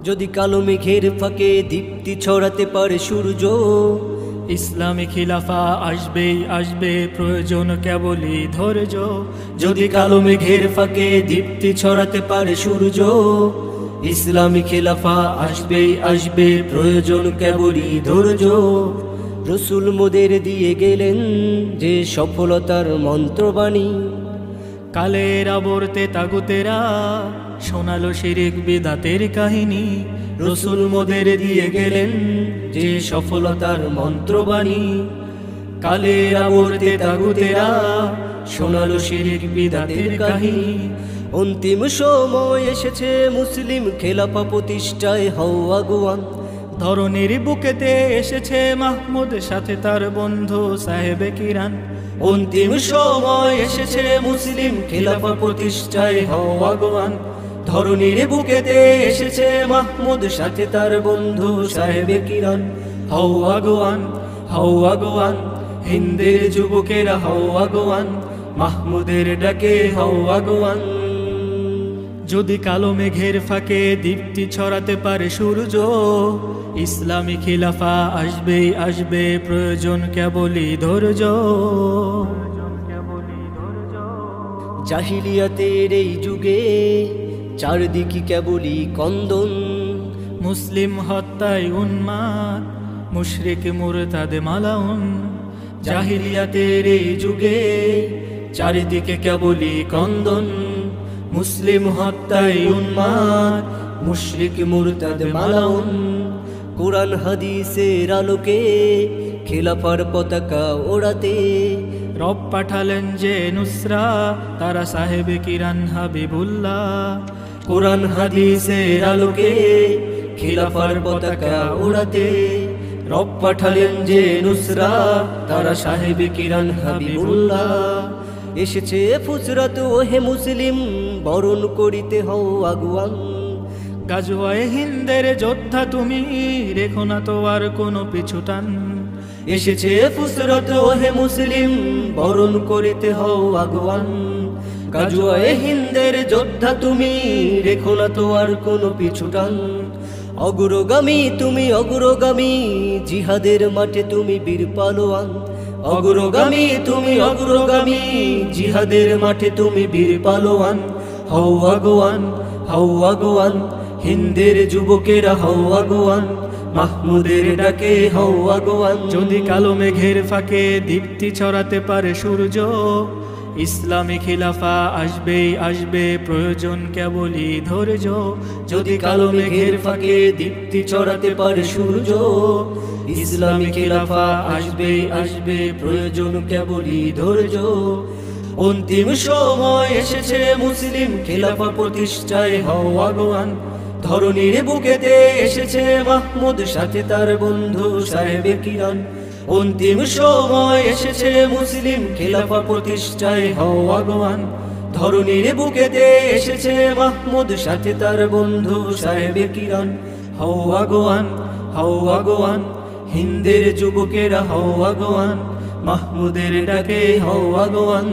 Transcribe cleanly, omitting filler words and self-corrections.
যদি কালো মেঘের ফাঁকে দীপ্তি ছড়াতে পারে সূর্য, ইসলামী খিলাফা আসবেই আসবে, প্রয়োজন কেবলই ধৈর্য। যদি কালো মেঘের ফাঁকে দীপ্তি ছড়াতে পারে সূর্য, ইসলামী খিলাফা আসবেই আসবে, প্রয়োজন কেবলই ধৈর্য। রসুল মোদের দিয়ে গেলেন যে সফলতার মন্ত্রবাণী, কালের আবর্তে তাগুতেরা শোনালো শিরিক বিদাতের কাহিনী। রসুল মোদের দিয়ে গেলেন যে সফলতার মন্ত্রবাণী, কালের আবর্তে তাগুতেরা শোনালো শিরিক বিদাতের কাহিনী। অন্তিম সময় এসেছে মুসলিম খেলাফা প্রতিষ্ঠায় হও আগুয়ান, ধরনীর বুকেতে এসেছে মাহমুদ, সাথে তার বন্ধু সাহেবে কিরান। অন্তিম সময় এসেছে মুসলিম খেলাফা প্রতিষ্ঠায় হও আগুয়ান, ধরনীর বুকেতে এসেছে মাহমুদ, সাথে তার বন্ধু সাহেবে কিরান। হও আগুয়ান, হও আগুয়ান, হিন্দের যুবকেরা হও আগুয়ান, মাহমুদের ডাকে হও আগুয়ান। যদি কালো মেঘের ফাঁকে দীপ্তি ছড়াতে পারে সূর্য, ইসলামী খিলাফা আসবেই আসবে, প্রয়োজন কেবলই ধৈর্য। জাহিলিয়াতের এই যুগে চারদিকে কেবলই কন্দন, মুসলিম হত্যায় উন্মাদ, মুশরিক মুরতাদে মালাউন। জাহিলিয়াতের এই যুগে চারিদিকে কেবলই কন্দন, মুসলিম হত্যায় উন্মাদ, মুশরিক মুরতাদ মালাউন। কোরআন হাদিসের আলোকে খেলাফার পতাকা ওড়াতে রব পাঠালেন যে নুসরা, তারা সাহেবে কিরান হাবিবুল্লাহ। কোরআন হাদিসের আলোকে খেলাফার পতাকা ওড়াতে রব পাঠালেন যে নুসরা, তারা সাহেবে কিরান হাবিবুল্লাহ। এসেছে ফুসরাত ওহে মুসলিম, বরণ করিতে হও আগুয়ান। গাজওয়ায়ে হিন্দের যোদ্ধা তুমি, রেখো না তো আর কোনো পিছুটান। এসেছে ফুসরাত ওহে মুসলিম, বরণ করিতে হও আগুয়ান। গাজওয়ায়ে হিন্দের যোদ্ধা তুমি, রেখো না তো আর কোনো পিছুটান। অগ্রগামী তুমি অগ্রগামী, জিহাদের মাঠে তুমি বীর পালোয়ান। অগ্রগামী তুমি অগ্রগামী, জিহাদের মাঠে তুমি বীর পালোয়ান। হও আগুয়ান, হও আগুয়ান, হিন্দের যুবকেরা হও আগুয়ান, মাহমুদের ডাকে হও আগুয়ান। যদি কালো মেঘের ফাঁকে দীপ্তি ছড়াতে পারে সূর্য, ইসলামী খিলাফা আসবেই আসবে, প্রয়োজন কেবলই ধৈর্য। যদি কালো মেঘের ফাঁকে দীপ্তি ছড়াতে পারে সূর্য, ইসলামী খিলাফা আসবেই আসবে, প্রয়োজন কেবলই ধৈর্য। অন্তিম সময় এসেছে মুসলিম খেলাফা প্রতিষ্ঠায় হও আগুয়ান, ধরনীর বুকেতে এসেছে মাহমুদ, সাথে তার বন্ধু সাহেবে কিরান। অন্তিম সময় এসেছে মুসলিম খেলাফা প্রতিষ্ঠায় হও আগুয়ান, ধরনীর বুকেতে এসেছে মাহমুদ, সাথে তার বন্ধু সাহেবে কিরান। হও আগুয়ান, হও আগুয়ান, হিন্দের যুবকেরা হও আগুয়ান, মাহমুদের ডাকে হও আগুয়ান।